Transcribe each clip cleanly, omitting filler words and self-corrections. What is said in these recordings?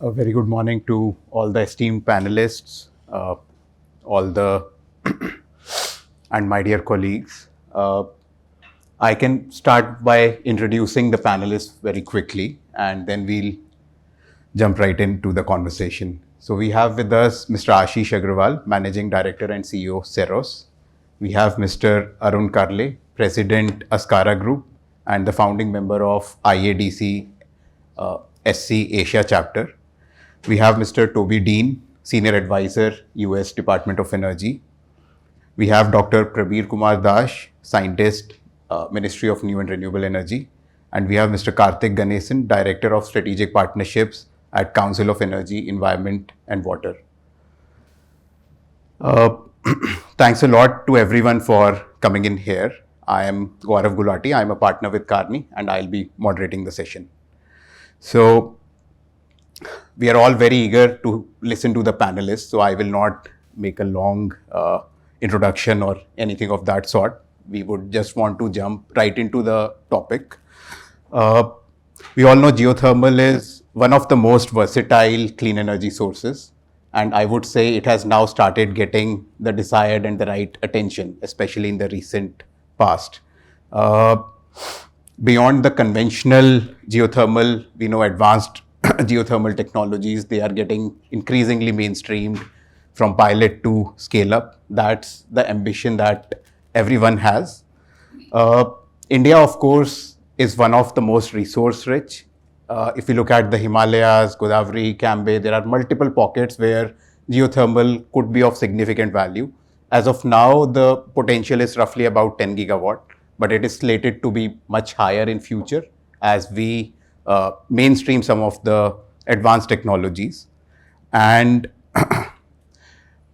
A very good morning to all the esteemed panelists, all the and my dear colleagues. I can start by introducing the panelists very quickly, and then we'll jump right into the conversation. So we have with us Mr. Ashish Agarwal, Managing Director and CEO, Seros. We have Mr. Arun Karle, President, Askara Group, and the founding member of IADC SC Asia chapter. We have Mr. Toby Deen, Senior Advisor, US Department of Energy. We have Dr. Prabir Kumar Dash, Scientist, Ministry of New and Renewable Energy. And we have Mr. Karthik Ganesan, Director of Strategic Partnerships at Council of Energy, Environment and Water. Uh, Thanks a lot to everyone for coming in here. I am Gaurav Gulati. I am a partner with Carney and I'll be moderating the session. So, we are all very eager to listen to the panelists, so I will not make a long introduction or anything of that sort. We would just want to jump right into the topic. Uh, we all know geothermal is one of the most versatile clean energy sources, and I would say it has now started getting the desired and the right attention, especially in the recent past. Uh, Beyond the conventional geothermal, we know advanced geothermal technologies, they are getting increasingly mainstreamed from pilot to scale up. That's the ambition that everyone has. Uh, India, of course, is one of the most resource rich. If you look at the Himalayas, Godavari, Cambay, there are multiple pockets where geothermal could be of significant value. As of now, the potential is roughly about 10 gigawatt, but it is slated to be much higher in future as we mainstream some of the advanced technologies. And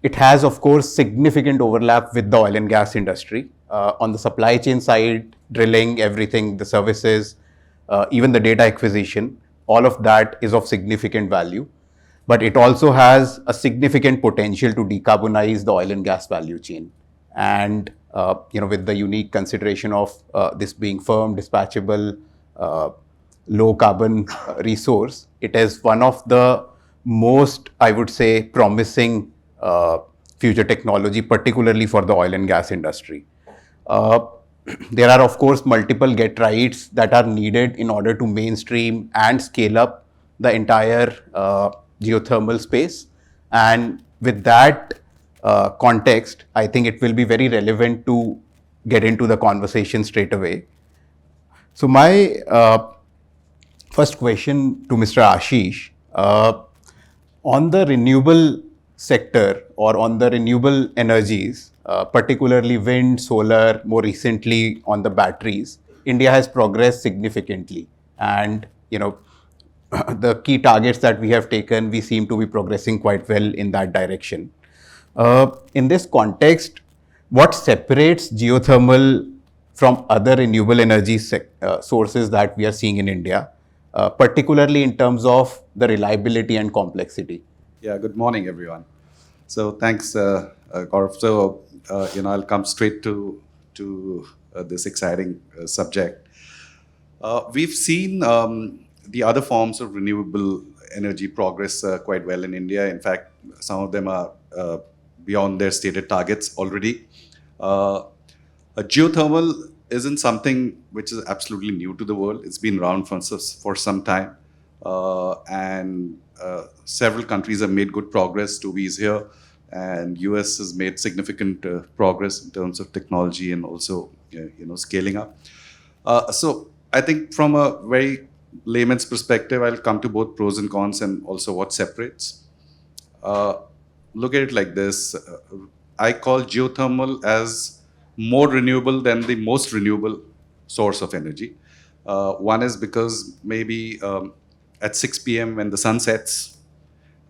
it has, of course, significant overlap with the oil and gas industry. On the supply chain side, drilling, everything, the services, even the data acquisition, all of that is of significant value. But it also has a significant potential to decarbonize the oil and gas value chain. And with the unique consideration of this being firm, dispatchable, low carbon resource, it is one of the most, I would say, promising future technology, particularly for the oil and gas industry. Uh, there are, of course, multiple get rights that are needed in order to mainstream and scale up the entire geothermal space. And with that context, I think it will be very relevant to get into the conversation straight away. So, my first question to Mr. Ashish, on the renewable sector or on the renewable energies, particularly wind, solar, more recently on the batteries, India has progressed significantly. And, the key targets that we have taken, we seem to be progressing quite well in that direction. In this context, what separates geothermal from other renewable energy sources that we are seeing in India, particularly in terms of the reliability and complexity? Yeah, good morning, everyone. So thanks, Gaurav. So, I'll come straight to this exciting subject. We've seen the other forms of renewable energy progress quite well in India. In fact, some of them are beyond their stated targets already. Geothermal isn't something which is absolutely new to the world. It's been around for some time. And several countries have made good progress. Toby is here, and US has made significant progress in terms of technology and also scaling up. So I think from a very layman's perspective, I'll come to both pros and cons and also what separates. Look at it like this. I call geothermal as more renewable than the most renewable source of energy. One is because maybe at 6 p.m. when the sun sets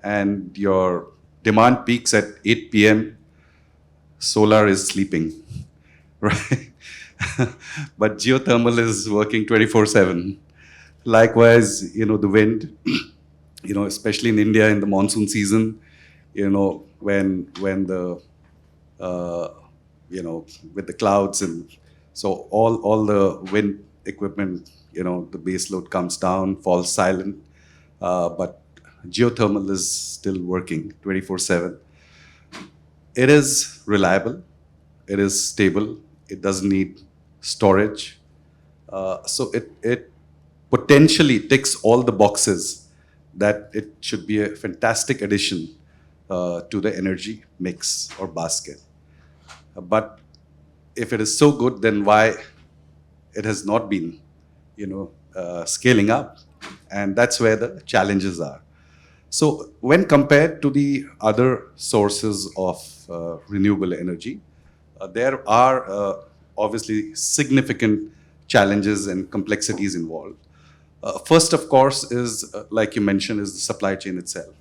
and your demand peaks at 8 p.m., solar is sleeping, right? But geothermal is working 24/7. Likewise, the wind, especially in India in the monsoon season, when the with the clouds, and so all the wind equipment, the base load comes down, falls silent. But geothermal is still working 24/7. It is reliable, it is stable, it doesn't need storage. So it potentially ticks all the boxes that it should be a fantastic addition to the energy mix or basket. But if it is so good, then why it has not been, scaling up? And that's where the challenges are. So when compared to the other sources of renewable energy, there are obviously significant challenges and complexities involved. First, of course, is like you mentioned, is the supply chain itself.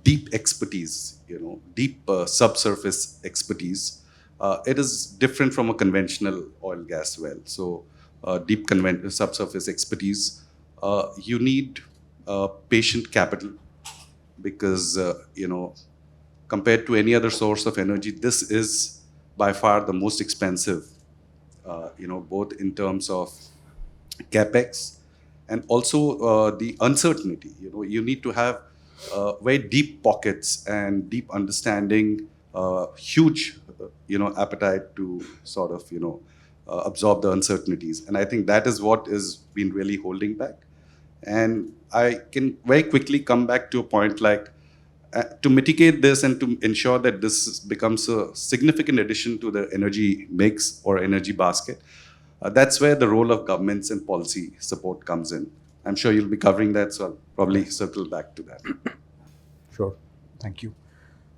Deep expertise, deep subsurface expertise. It is different from a conventional oil gas well. So, deep subsurface expertise. You need patient capital because compared to any other source of energy, this is by far the most expensive. Both in terms of capex and also the uncertainty. You need to have very deep pockets and deep understanding, huge, appetite to sort of, absorb the uncertainties. And I think that is what has been really holding back. And I can very quickly come back to a point like to mitigate this and to ensure that this becomes a significant addition to the energy mix or energy basket. That's where the role of governments and policy support comes in. I'm sure you'll be covering that, so I'll probably circle back to that. Sure. Thank you.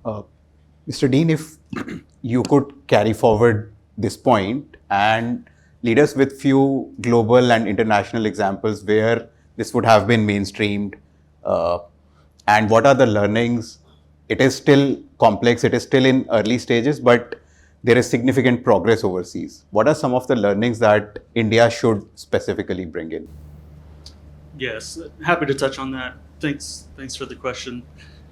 Mr. Dean, if you could carry forward this point and lead us with few global and international examples where this would have been mainstreamed, and what are the learnings? It is still complex, it is still in early stages, but there is significant progress overseas. What are some of the learnings that India should specifically bring in? Yes, happy to touch on that. Thanks for the question.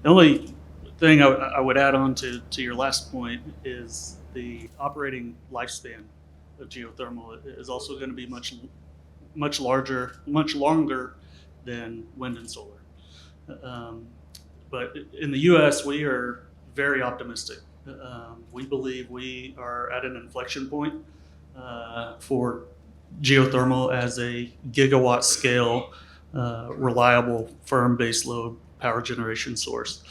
The only thing I would add on to your last point is the operating lifespan of geothermal is also going to be much larger, much longer than wind and solar. But in the U.S., we are very optimistic. We believe we are at an inflection point for geothermal as a gigawatt scale, reliable, firm baseload power generation source.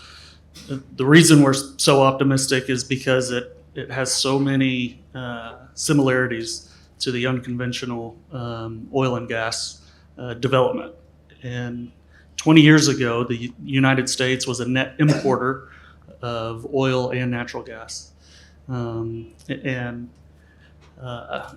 The reason we're so optimistic is because it has so many similarities to the unconventional oil and gas development. And 20 years ago, the United States was a net importer of oil and natural gas.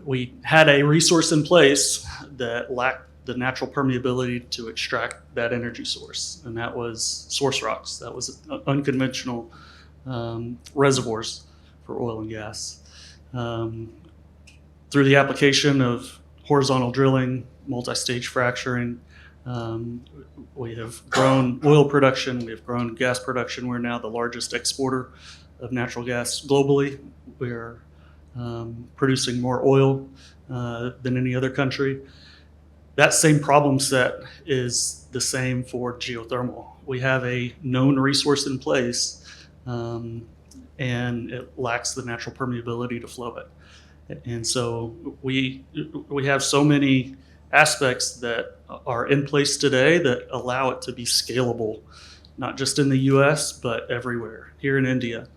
We had a resource in place that lacked the natural permeability to extract that energy source, and that was source rocks. That was unconventional reservoirs for oil and gas. Through the application of horizontal drilling, multi-stage fracturing, we have grown oil production, we have grown gas production. We're now the largest exporter of natural gas globally. We're producing more oil than any other country. That same problem set is the same for geothermal. We have a known resource in place, and it lacks the natural permeability to flow it. And so we have so many aspects that are in place today that allow it to be scalable, not just in the US, but everywhere. Here in India,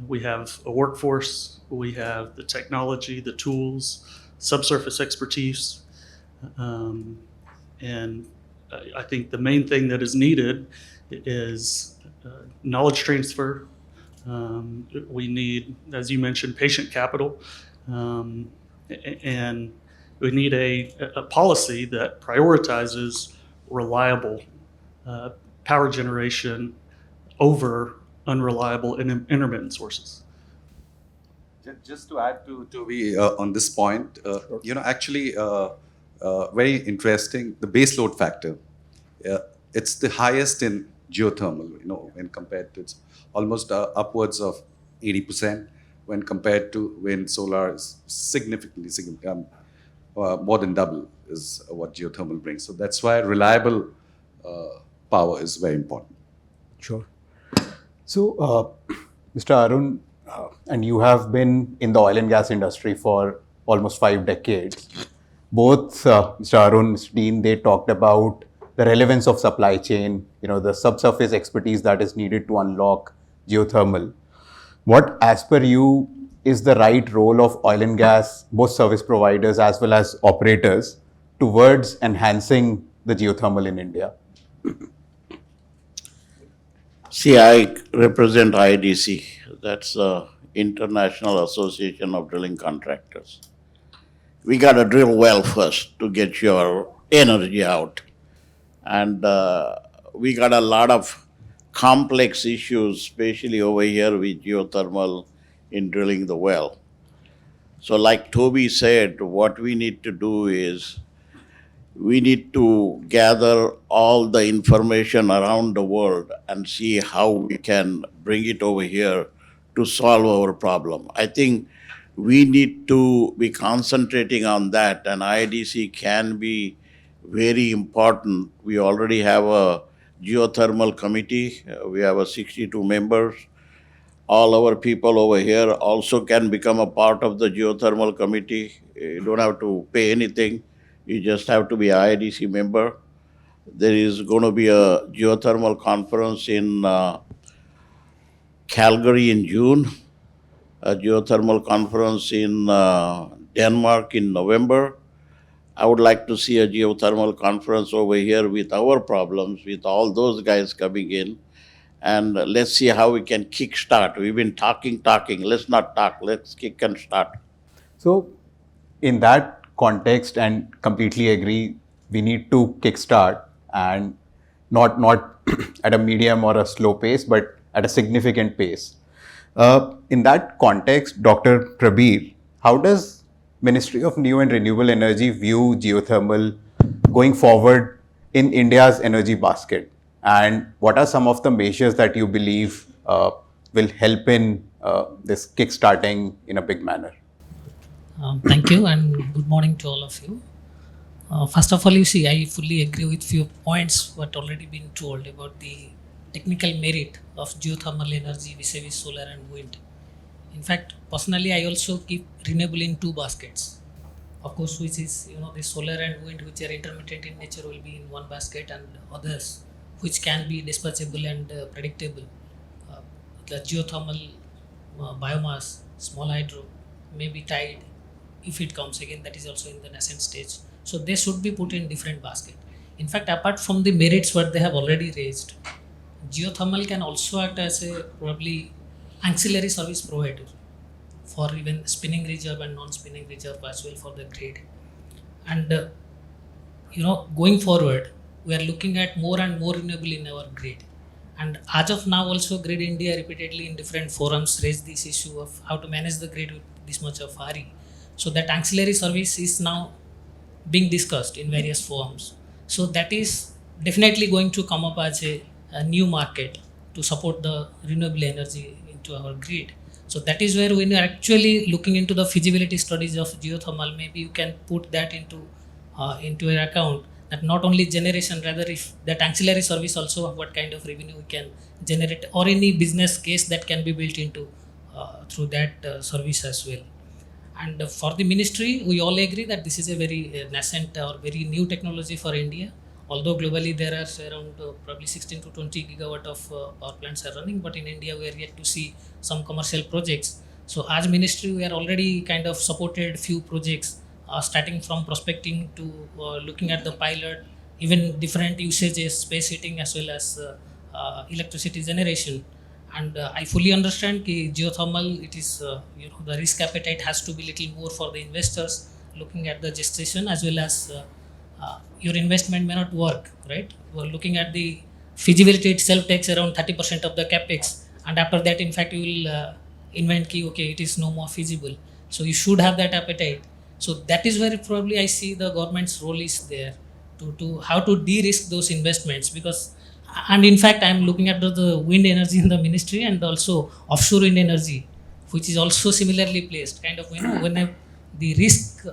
we have a workforce, we have the technology, the tools, subsurface expertise, and I think the main thing that is needed is knowledge transfer. We need, as you mentioned, patient capital, and we need a policy that prioritizes reliable power generation over unreliable and intermittent sources. Just to add to Toby on this point, actually, very interesting, the base load factor. It's the highest in geothermal, when compared to, it's almost upwards of 80% when compared to wind. Solar is significantly more than double is what geothermal brings. So that's why reliable power is very important. Sure. So, Mr. Arun, and you have been in the oil and gas industry for almost 5 decades. Both Mr. Arun, Mr. Deen, they talked about the relevance of supply chain, the subsurface expertise that is needed to unlock geothermal. What, as per you, is the right role of oil and gas, both service providers as well as operators, towards enhancing the geothermal in India? See, I represent IDC, that's the International Association of Drilling Contractors. We got to drill well first to get your energy out. And we got a lot of complex issues, especially over here with geothermal in drilling the well. So, like Toby said, what we need to do is we need to gather all the information around the world and see how we can bring it over here to solve our problem. I think we need to be concentrating on that, and IDC can be very important. We already have a geothermal committee. We have a 62 members. All our people over here also can become a part of the geothermal committee. You don't have to pay anything. You just have to be an IDC member. There is going to be a geothermal conference in Calgary in June, a geothermal conference in Denmark in November. I would like to see a geothermal conference over here with our problems, with all those guys coming in. And let's see how we can kickstart. We've been talking. Let's not talk. Let's kick and start. So, in that context, and completely agree, we need to kickstart, and not at a medium or a slow pace, but at a significant pace. In that context, Dr. Prabir, how does Ministry of New and Renewable Energy view geothermal going forward in India's energy basket? And what are some of the measures that you believe will help in this kickstarting in a big manner? Thank you and good morning to all of you. First of all, you see, I fully agree with few points what already been told about the technical merit of geothermal energy vis-a-vis solar and wind. In fact, personally, I also keep renewable in two baskets. Of course, which is, the solar and wind, which are intermittent in nature, will be in one basket, and others, which can be dispatchable and predictable. The geothermal biomass, small hydro, maybe tide, if it comes again, that is also in the nascent stage. So they should be put in different basket. In fact, apart from the merits what they have already raised, geothermal can also act as a probably ancillary service provider for even spinning reserve and non-spinning reserve as well for the grid. And going forward, we are looking at more and more renewable in our grid. And as of now, also Grid India repeatedly in different forums raised this issue of how to manage the grid with this much of RE. So that ancillary service is now being discussed in various forums. So that is definitely going to come up as a new market to support the renewable energy into our grid. So that is where when you are actually looking into the feasibility studies of geothermal, maybe you can put that into your account, that not only generation, rather if that ancillary service also what kind of revenue we can generate, or any business case that can be built into through that service as well. And for the ministry, we all agree that this is a very nascent or very new technology for India. Although globally there are around probably 16 to 20 gigawatt of power plants are running, but in India we are yet to see some commercial projects. So as ministry, we are already kind of supported few projects, starting from prospecting to looking at the pilot, even different usages, space heating as well as electricity generation. And I fully understand that geothermal, it is the risk appetite has to be little more for the investors, looking at the gestation as well as your investment may not work, right? You are looking at the feasibility itself takes around 30% of the capex, and after that, in fact, you will invent key, okay, it is no more feasible. So you should have that appetite. So that is where probably I see the government's role is there to how to de-risk those investments, because, and in fact, I am looking at the wind energy in the ministry and also offshore wind energy, which is also similarly placed, kind of, when the risk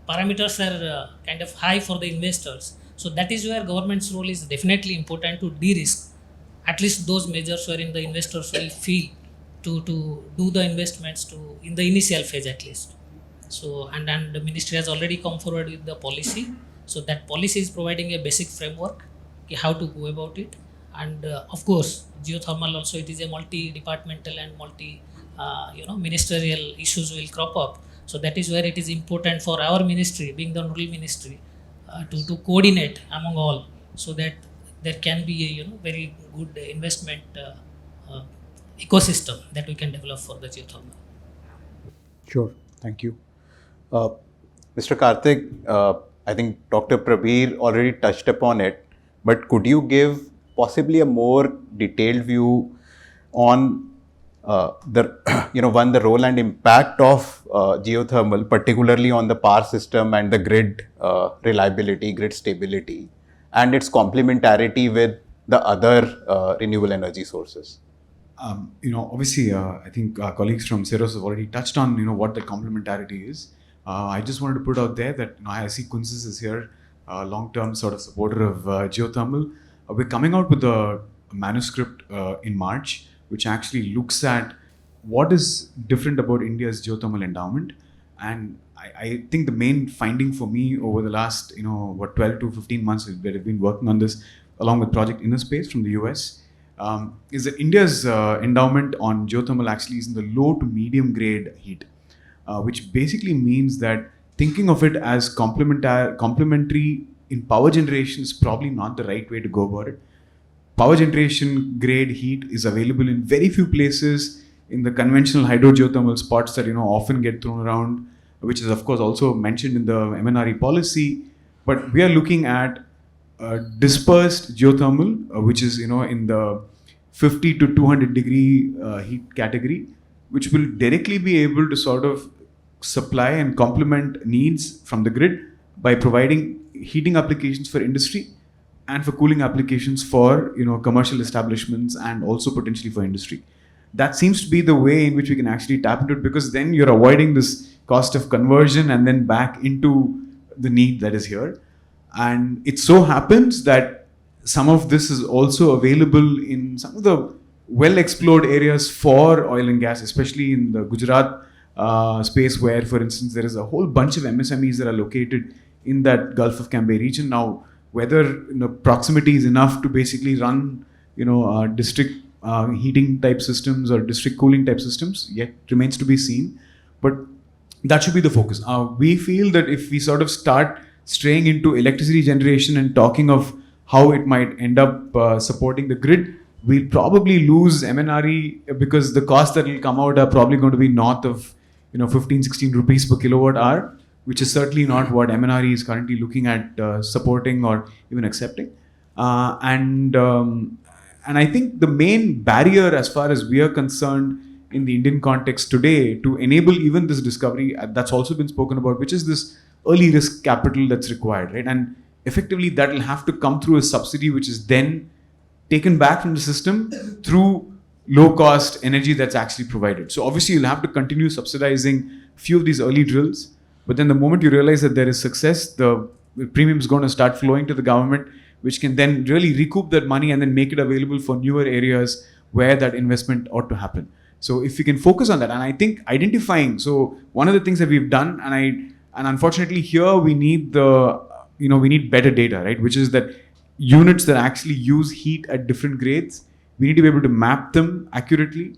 parameters are kind of high for the investors. So that is where government's role is definitely important to de-risk at least those measures wherein the investors will feel to do the investments to in the initial phase at least. So and the ministry has already come forward with the policy. So that policy is providing a basic framework how to go about it. And of course, geothermal also it is a multi-departmental and ministerial issues will crop up. So that is where it is important for our ministry, being the nodal ministry, to coordinate among all, so that there can be a very good investment ecosystem that we can develop for the geothermal. Sure. Thank you. Uh, Mr. Karthik, I think Dr. Prabir already touched upon it, but could you give possibly a more detailed view on the role and impact of geothermal, particularly on the power system and the grid reliability, grid stability, and its complementarity with the other renewable energy sources? Obviously, I think our colleagues from Seros have already touched on, what the complementarity is. I just wanted to put out there that, I see Kunzis is here, long-term sort of supporter of geothermal. We're coming out with a manuscript in March, which actually looks at what is different about India's geothermal endowment. And I think the main finding for me over the last, 12 to 15 months that I've been working on this, along with Project Inner Space from the US, is that India's endowment on geothermal actually is in the low to medium grade heat, which basically means that thinking of it as complementary in power generation is probably not the right way to go about it. Power generation grade heat is available in very few places in the conventional hydrogeothermal spots that often get thrown around, which is of course also mentioned in the MNRE policy. But we are looking at dispersed geothermal, which is in the 50 to 200 degree heat category, which will directly be able to sort of supply and complement needs from the grid by providing heating applications for industry and for cooling applications for commercial establishments and also potentially for industry. That seems to be the way in which we can actually tap into it, because then you're avoiding this cost of conversion and then back into the need that is here. And it so happens that some of this is also available in some of the well-explored areas for oil and gas, especially in the Gujarat space, where, for instance, there is a whole bunch of MSMEs that are located in that Gulf of Cambay region. Now, whether proximity is enough to basically run, district heating type systems or district cooling type systems yet remains to be seen. But that should be the focus. We feel that if we sort of start straying into electricity generation and talking of how it might end up supporting the grid, we'll probably lose MNRE, because the costs that will come out are probably going to be north of 15, 16 rupees per kilowatt hour, which is certainly not what MNRE is currently looking at supporting or even accepting. And I think the main barrier, as far as we are concerned in the Indian context today, to enable even this discovery, that's also been spoken about, which is this early risk capital that's required, right? And effectively that will have to come through a subsidy, which is then taken back from the system through low cost energy that's actually provided. So obviously you'll have to continue subsidizing a few of these early drills, but then the moment you realize that there is success, the premium is going to start flowing to the government, which can then really recoup that money and then make it available for newer areas where that investment ought to happen. So if we can focus on that, and I think identifying, so one of the things that we've done, and unfortunately here we need we need better data, right? Which is that units that actually use heat at different grades, we need to be able to map them accurately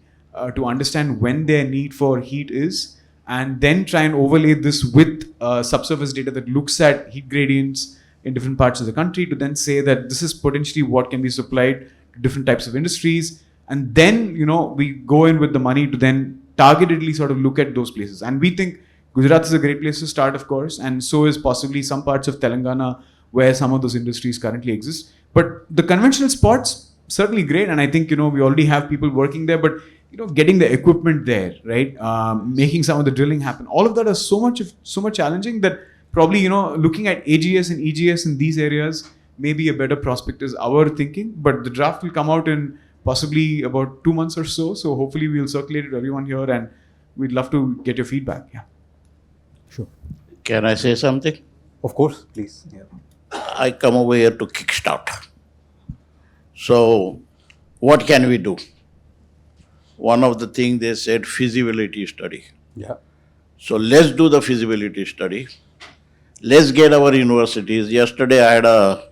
to understand when their need for heat is, and then try and overlay this with subsurface data that looks at heat gradients in different parts of the country, to then say that this is potentially what can be supplied to different types of industries. And then, we go in with the money to then targetedly sort of look at those places. And we think Gujarat is a great place to start, of course, and so is possibly some parts of Telangana where some of those industries currently exist. But the conventional spots, certainly great, and I think, we already have people working there, but, getting the equipment there, right, making some of the drilling happen, all of that is so much challenging that probably, looking at AGS and EGS in these areas may be a better prospect is our thinking. But the draft will come out in possibly about 2 months or so. So hopefully we'll circulate it to everyone here, and we'd love to get your feedback. Yeah. Sure. Can I say something? Of course, please. Yeah. I come over here to kickstart. So, what can we do? One of the things they said, feasibility study. Yeah. So let's do the feasibility study. Let's get our universities. Yesterday I had a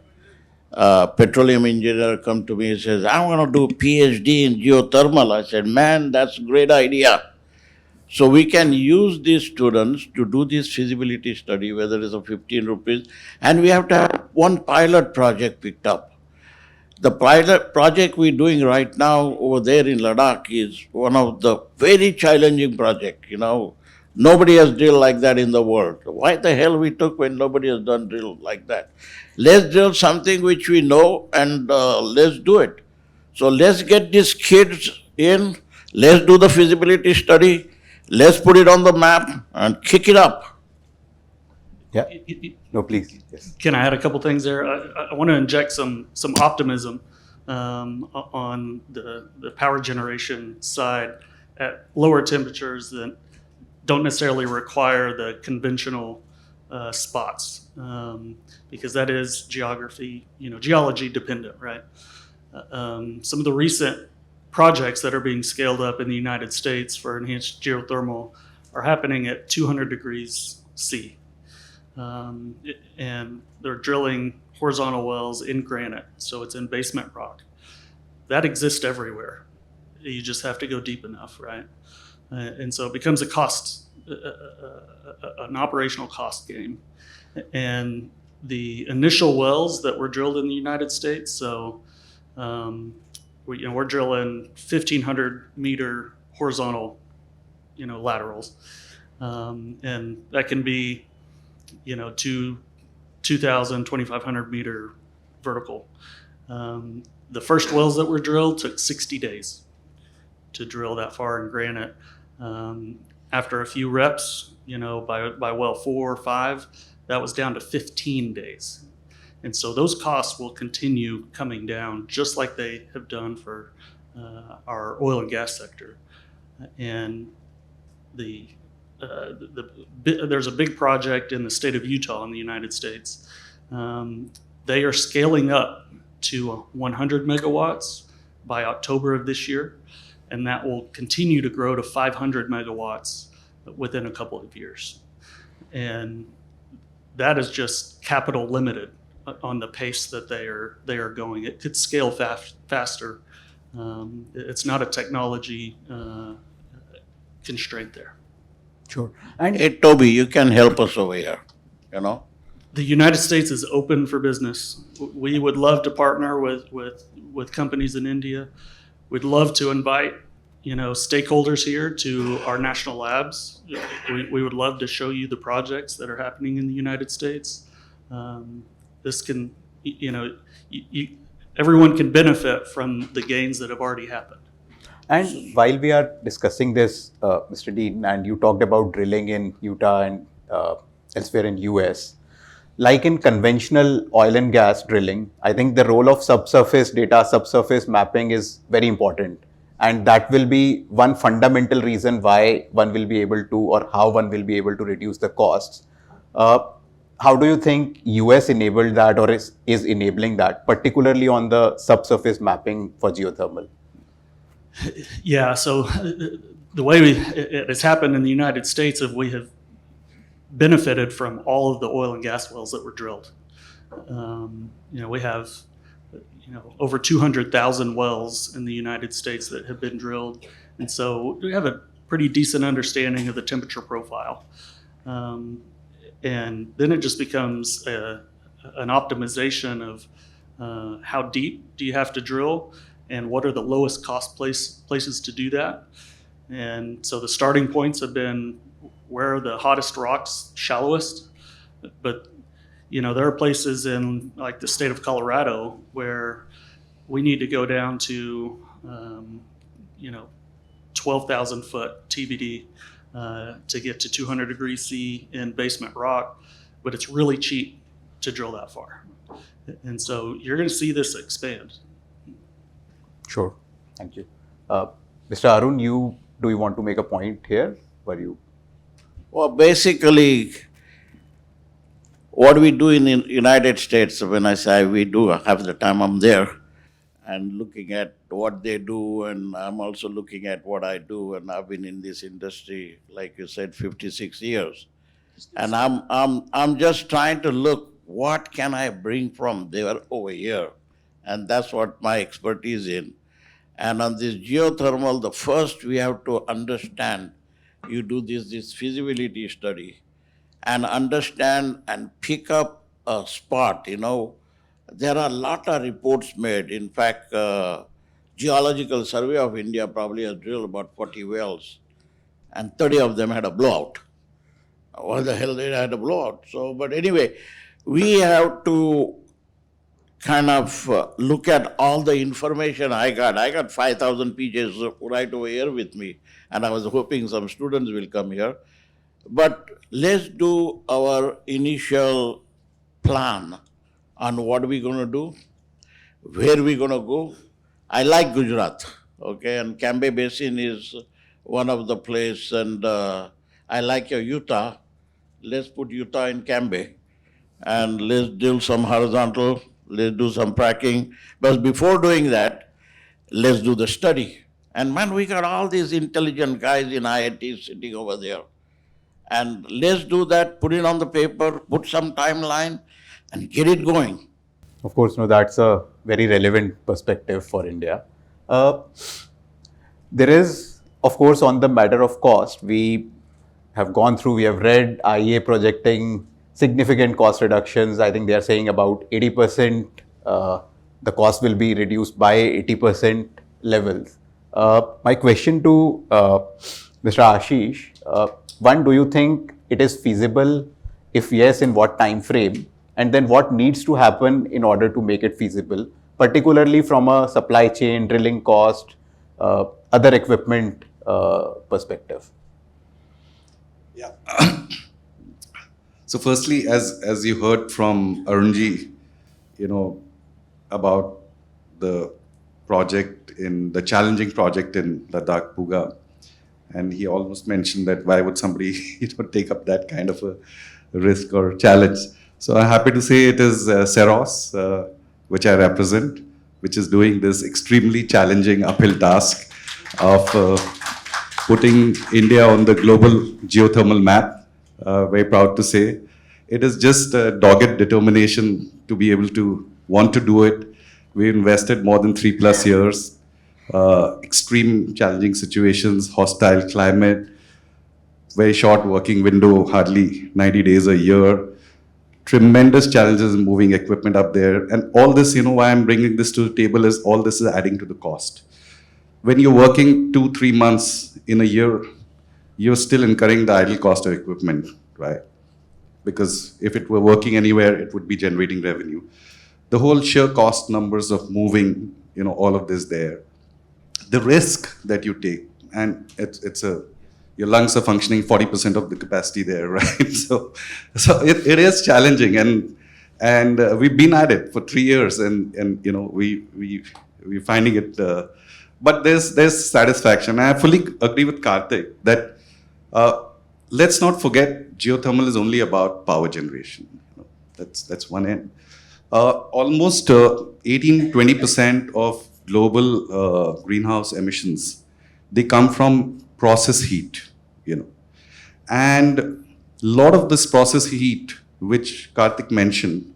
petroleum engineer come to me and says, I want to do a PhD in geothermal. I said, man, that's a great idea. So we can use these students to do this feasibility study, whether it's a 15 rupees, and we have to have one pilot project picked up. The pilot project we're doing right now over there in Ladakh is one of the very challenging projects. Nobody has drilled like that in the world. Why the hell we took when nobody has done drill like that? Let's drill something which we know and let's do it. So let's get these kids in. Let's do the feasibility study. Let's put it on the map and kick it up. Yeah. No, please. Yes. Can I add a couple things there? I want to inject some optimism on the power generation side at lower temperatures that don't necessarily require the conventional spots, because that is geology dependent, right? Some of the recent projects that are being scaled up in the United States for enhanced geothermal are happening at 200 degrees C. And they're drilling horizontal wells in granite, so it's in basement rock. That exists everywhere. You just have to go deep enough, right? And so it becomes an operational cost game. And the initial wells that were drilled in the United States, so we're drilling 1,500 meter horizontal, laterals, and that can be 2,000, 2,500 meter vertical. The first wells that were drilled took 60 days to drill that far in granite. After a few reps, by well 4 or 5, that was down to 15 days. And so those costs will continue coming down just like they have done for our oil and gas sector. And there's a big project in the state of Utah in the United States. They are scaling up to 100 megawatts by October of this year, and that will continue to grow to 500 megawatts within a couple of years. And that is just capital limited on the pace that they are going. It could scale faster. It's not a technology constraint there. Sure. And Hey, Toby, you can help us over here, The United States is open for business. We would love to partner with companies in India. We'd love to invite stakeholders here to our national labs. We would love to show you the projects that are happening in the United States. This can, everyone can benefit from the gains that have already happened. And while we are discussing this, Mr. Deen, and you talked about drilling in Utah and elsewhere in US, like in conventional oil and gas drilling, I think the role of subsurface data, subsurface mapping is very important. And that will be one fundamental reason why one will be able to, or how one will be able to reduce the costs. How do you think US enabled that, or is enabling that, particularly on the subsurface mapping for geothermal? Yeah, so the way it has happened in the United States is we have benefited from all of the oil and gas wells that were drilled. We have over 200,000 wells in the United States that have been drilled, and so we have a pretty decent understanding of the temperature profile. And then it just becomes an optimization of how deep do you have to drill, and what are the lowest cost places to do that. And so the starting points have been where are the hottest rocks shallowest, but there are places in like the state of Colorado where we need to go down to 12,000 foot TBD to get to 200 degrees C in basement rock, but it's really cheap to drill that far. And so you're going to see this expand. Sure. Thank you. Mr. Arun, do you want to make a point here? Well, basically, what we do in the United States, when I say we do, half the time I'm there and looking at what they do, and I'm also looking at what I do, and I've been in this industry, like you said, 56 years. And I'm just trying to look, what can I bring from there over here? And that's what my expertise in. And on this geothermal, the first we have to understand, you do this feasibility study and understand and pick up a spot, There are a lot of reports made. In fact, Geological Survey of India probably has drilled about 40 wells, and 30 of them had a blowout. What the hell they had a blowout? So, but anyway, we have to kind of look at all the information I got. I got 5,000 pages right over here with me, and I was hoping some students will come here. But let's do our initial plan on what we're going to do, where we're going to go. I like Gujarat, okay, and Cambay Basin is one of the places, and I like your Utah. Let's put Utah in Cambay, and let's do some horizontal, let's do some fracking. But before doing that, let's do the study. And man, we got all these intelligent guys in IIT sitting over there. And let's do that, put it on the paper, put some timeline, and get it going. Of course, no, that's a very relevant perspective for India. There is, of course, on the matter of cost, we have read IEA projecting significant cost reductions. I think they are saying about 80%, the cost will be reduced by 80% levels. My question to Mr. Ashish, one, do you think it is feasible? If yes, in what time frame? And then what needs to happen in order to make it feasible, particularly from a supply chain, drilling cost, other equipment perspective? Yeah. So firstly, as you heard from Arunji, about the project the challenging project in Ladakh, Puga, and he almost mentioned that why would somebody take up that kind of a risk or challenge. So I'm happy to say it is Seros, which I represent, which is doing this extremely challenging uphill task of putting India on the global geothermal map. Very proud to say. It is just a dogged determination to be able to want to do it. We invested more than 3+ years, extreme challenging situations, hostile climate, very short working window, hardly 90 days a year, tremendous challenges in moving equipment up there. And all this, why I'm bringing this to the table is all this is adding to the cost. When you're working 2-3 months in a year, you're still incurring the idle cost of equipment, right? Because if it were working anywhere, it would be generating revenue. The whole sheer cost numbers of moving, all of this there. The risk that you take, and your lungs are functioning 40% of the capacity there, right? So it is challenging, and we've been at it for 3 years, and we're finding it. But there's satisfaction. And I fully agree with Karthik that let's not forget geothermal is only about power generation. That's one end. Almost 18-20% of global greenhouse emissions, they come from process heat, and a lot of this process heat, which Karthik mentioned,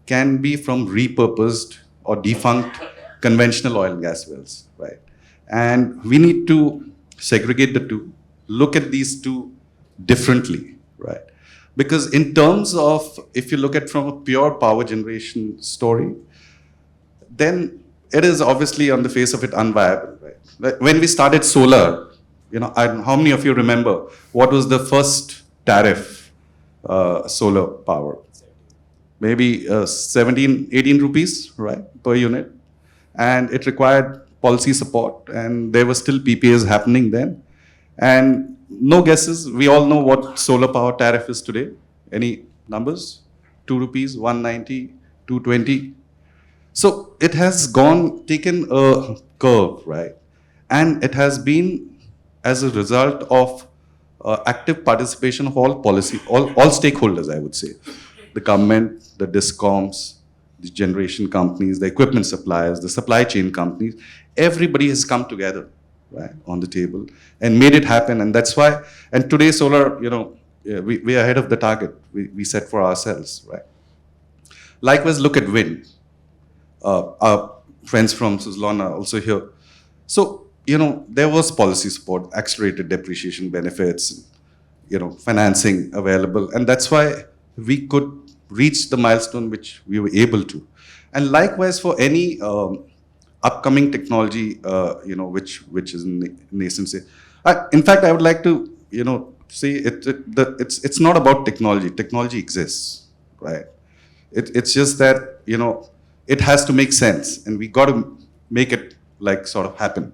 can be from repurposed or defunct conventional oil and gas wells, right? And we need to segregate the two, look at these two differently, right? Because in terms of, if you look at from a pure power generation story, then it is obviously on the face of it unviable, right? Like when we started solar, how many of you remember what was the first tariff solar power? Maybe 17, 18 rupees, right, per unit. And it required policy support, and there were still PPAs happening then. And no guesses, we all know what solar power tariff is today. Any numbers? 2 rupees, 190, 220. So it has taken a curve, right? And it has been as a result of active participation of all stakeholders, I would say. the government, the discoms, the generation companies, the equipment suppliers, the supply chain companies, everybody has come together, right, on the table and made it happen. And that's why, and today solar, we are ahead of the target we set for ourselves, right? Likewise, look at wind. Our friends from Suzlon are also here. So, there was policy support, accelerated depreciation benefits, financing available. And that's why we could reach the milestone which we were able to. And likewise, for any upcoming technology, which is in nascency. In fact, I would like to, say it's not about technology. Technology exists, right? It's just that, it has to make sense, and we got to make it sort of happen.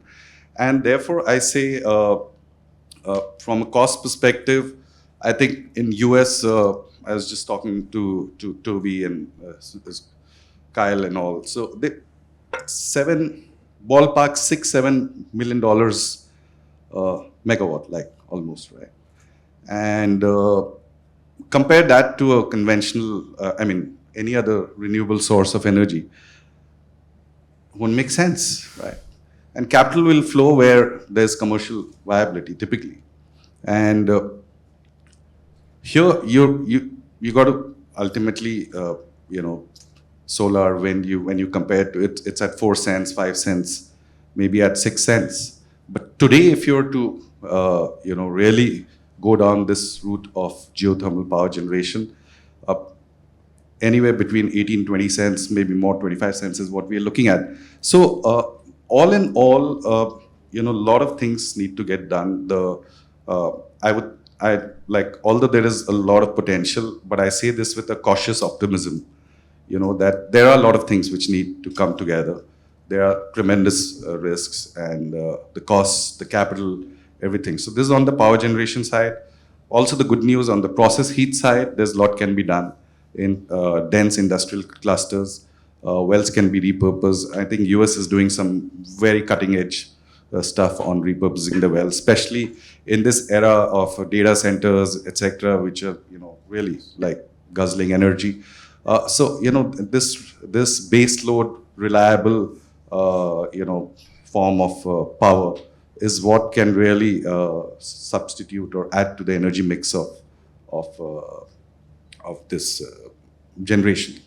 And therefore, I say, from a cost perspective, I think in US, I was just talking to Toby and Kyle and all. So they ballpark $6-7 million megawatt, almost, right? And compare that to a conventional, any other renewable source of energy, won't make sense, right? And capital will flow where there's commercial viability, typically. And here you got to ultimately, solar, when you compare it to it's at 4 cents, 5 cents, maybe at 6 cents. But today, if you were to, really go down this route of geothermal power generation, anywhere between 18, 20 cents, maybe more, 25 cents is what we are looking at. So all in all, a lot of things need to get done. Although there is a lot of potential, but I say this with a cautious optimism, that there are a lot of things which need to come together. There are tremendous risks and the costs, the capital, everything. So this is on the power generation side. Also the good news on the process heat side, there's a lot can be done in dense industrial clusters. Wells can be repurposed. I think US is doing some very cutting edge stuff on repurposing the wells, especially in this era of data centers, etc., which are really guzzling energy. So this base load reliable form of power is what can really substitute or add to the energy mix of this generation.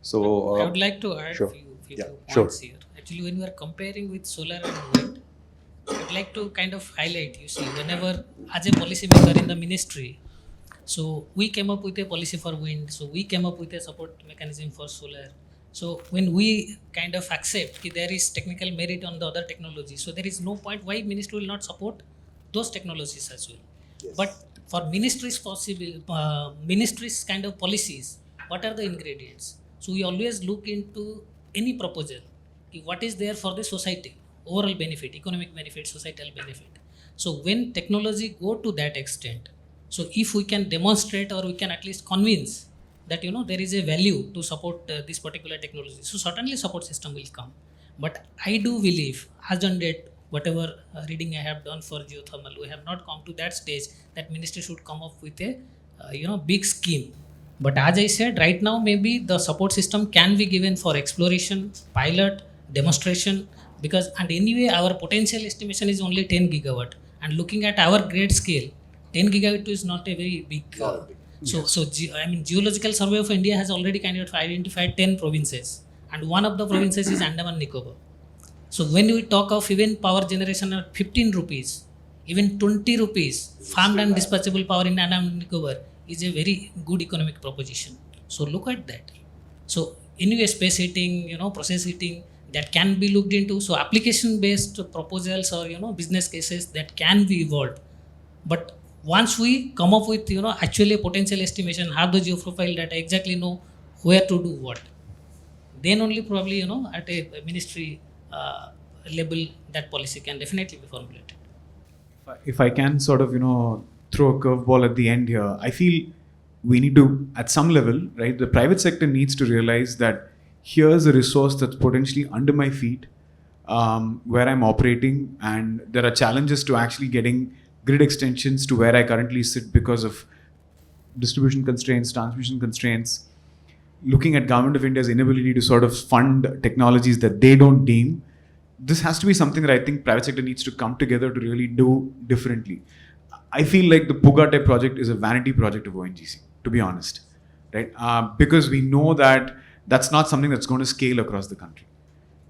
So I would like to add sure. few Yeah, points sure. here. Actually, when we are comparing with solar and wind, I would like to kind of highlight, you see, whenever as a policymaker in the ministry, so we came up with a policy for wind, so we came up with a support mechanism for solar. So when we kind of accept that there is technical merit on the other technology, so there is no point why ministry will not support those technologies as well. Yes. But for ministries ministries kind of policies, what are the ingredients? So we always look into any proposal, what is there for the society, overall benefit, economic benefit, societal benefit. So when technology go to that extent, so if we can demonstrate or we can at least convince that there is a value to support this particular technology, so certainly support system will come. But I do believe, as on date, whatever reading I have done for geothermal, we have not come to that stage that ministry should come up with a big scheme. But as I said, right now maybe the support system can be given for exploration, pilot, demonstration, because and anyway our potential estimation is only 10 gigawatt, and looking at our grade scale, 10 gigawatt is not a very big. Geological Survey of India has already kind of identified 10 provinces, and one of the provinces is Andaman Nicobar. So when we talk of even power generation at 15 rupees, even 20 rupees, farmed and dispatchable power in Andaman Nicobar is a very good economic proposition. So look at that. So anyway, space heating, process heating, that can be looked into. So application based proposals or business cases that can be evolved. But once we come up with actually a potential estimation, have the geoprofile data, exactly know where to do what, then only probably at a ministry level that policy can definitely be formulated. If I can sort of throw a curveball at the end here, I feel we need to, at some level, right, the private sector needs to realize that here's a resource that's potentially under my feet, where I'm operating, and there are challenges to actually getting grid extensions to where I currently sit because of distribution constraints, transmission constraints, looking at Government of India's inability to sort of fund technologies that they don't deem, this has to be something that I think private sector needs to come together to really do differerently. I feel like the Puga type project is a vanity project of ONGC, to be honest, right? Because we know that that's not something that's going to scale across the country.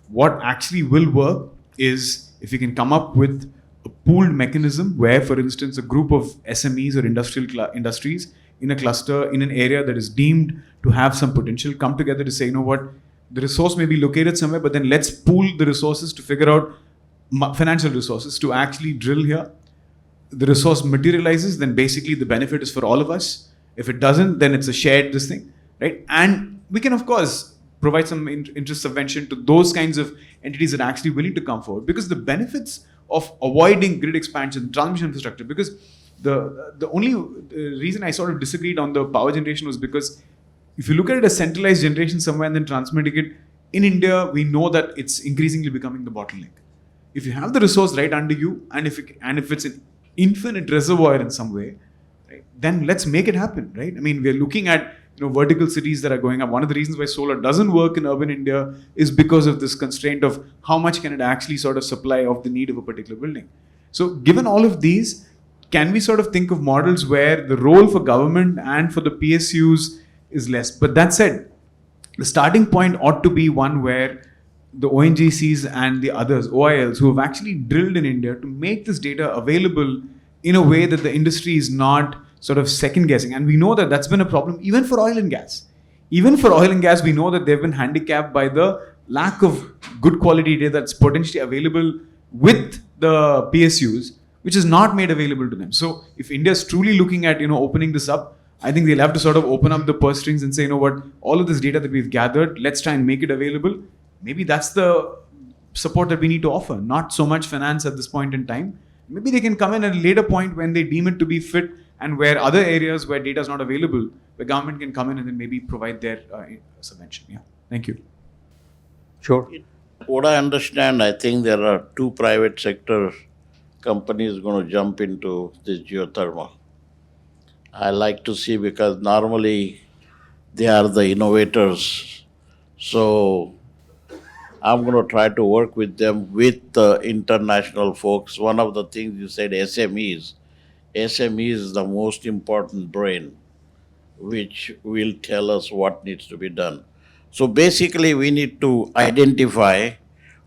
What actually will work is if you can come up with a pooled mechanism where, for instance, a group of SMEs or industries in a cluster in an area that is deemed to have some potential come together to say, you know what, the resource may be located somewhere, but then let's pool the resources to figure out financial resources to actually drill here. The resource materializes, then basically the benefit is for all of us. If it doesn't, then it's a shared this thing, right? And we can, of course, provide some interest subvention to those kinds of entities that are actually willing to come forward, because the benefits of avoiding grid expansion, transmission infrastructure, because the only reason I sort of disagreed on the power generation was because if you look at it as centralized generation somewhere and then transmitting it, in India, we know that it's increasingly becoming the bottleneck. If you have the resource right under you, and if it's an infinite reservoir in some way, right, then let's make it happen, right? I mean, we're looking at vertical cities that are going up. One of the reasons why solar doesn't work in urban India is because of this constraint of how much can it actually sort of supply of the need of a particular building. So given all of these, can we sort of think of models where the role for government and for the PSUs is less? But that said, the starting point ought to be one where the ONGCs and the others, OILs, who have actually drilled in India to make this data available in a way that the industry is not sort of second guessing. And we know that that's been a problem even for oil and gas. Even for oil and gas, we know that they've been handicapped by the lack of good quality data that's potentially available with the PSUs, which is not made available to them. So if India is truly looking at, opening this up, I think they'll have to sort of open up the purse strings and say, you know what, all of this data that we've gathered, let's try and make it available. Maybe that's the support that we need to offer, not so much finance at this point in time. Maybe they can come in at a later point when they deem it to be fit, and where other areas where data is not available, the government can come in and then maybe provide their subvention. Yeah. Thank you. Sure. What I understand, I think there are two private sector companies going to jump into this geothermal. I like to see, because normally they are the innovators. So I'm going to try to work with them, with the international folks. One of the things you said, SMEs. SME is the most important brain, which will tell us what needs to be done. So basically, we need to identify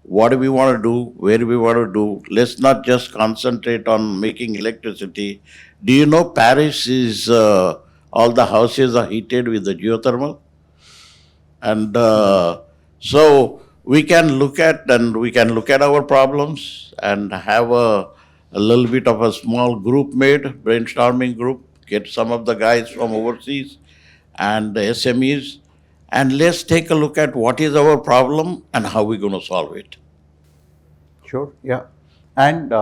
what we want to do, where we want to do. Let's not just concentrate on making electricity. Do you know Paris is, all the houses are heated with the geothermal? And so we can look at our problems and have a little bit of a small group made, brainstorming group, get some of the guys from overseas and the SMEs, and let's take a look at what is our problem and how we're going to solve it. Sure. Yeah. And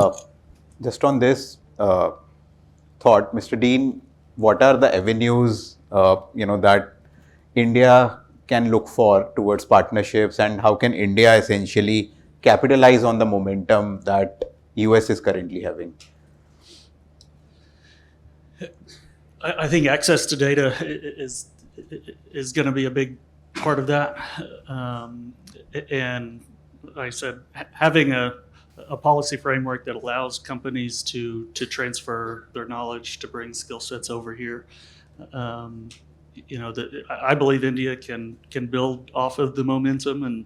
just on this thought, Mr. Deen, what are the avenues that India can look for towards partnerships, and how can India essentially capitalize on the momentum that US is currently having? I think access to data is going to be a big part of that. And like I said, having a policy framework that allows companies to transfer their knowledge, to bring skill sets over here. I believe India can build off of the momentum and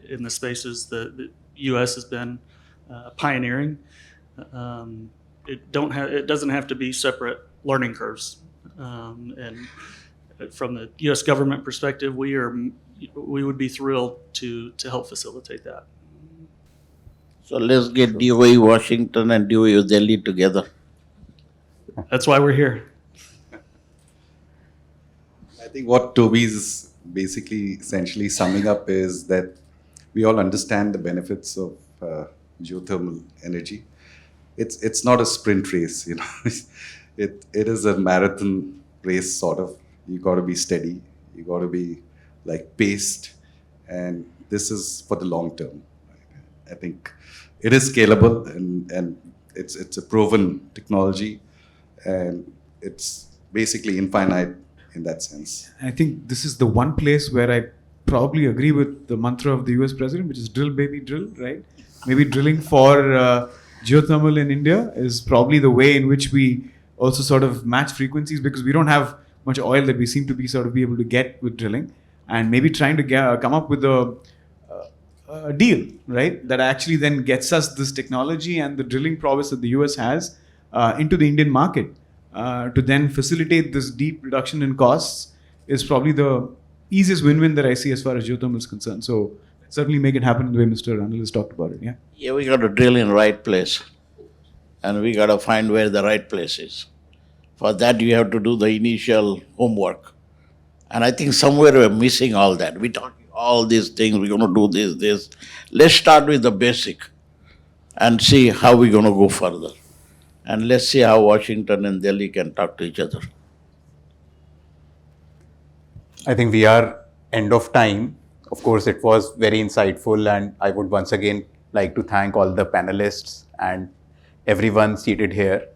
in the spaces that the U.S. has been pioneering. It doesn't have to be separate learning curves. And from the U.S. government perspective, we would be thrilled to help facilitate that. So let's get DOE Washington and DOE Delhi together. That's why we're here. I think what Toby is basically essentially summing up is that we all understand the benefits of geothermal energy. It's not a sprint race, It is a marathon race, sort of. You got to be steady. You got to be paced, and this is for the long term. I think it is scalable, and it's a proven technology, and it's basically infinite in that sense. I think this is the one place where I probably agree with the mantra of the US president, which is drill, baby, drill, right? Maybe drilling for geothermal in India is probably the way in which we also sort of match frequencies, because we don't have much oil that we seem to be sort of be able to get with drilling, and maybe trying to come up with a deal, right, that actually then gets us this technology and the drilling prowess that the US has into the Indian market to then facilitate this deep reduction in costs is probably the easiest win-win that I see as far as geothermal is concerned. So certainly make it happen in the way Mr. Anil has talked about it. Yeah. Yeah, we got to drill in right place, and we got to find where the right place is. For that, you have to do the initial homework. And I think somewhere we're missing all that. We're talking all these things, we're going to do this. Let's start with the basic and see how we're going to go further. And let's see how Washington and Delhi can talk to each other. I think we are end of time. Of course, it was very insightful, and I would once again like to thank all the panelists and everyone seated here.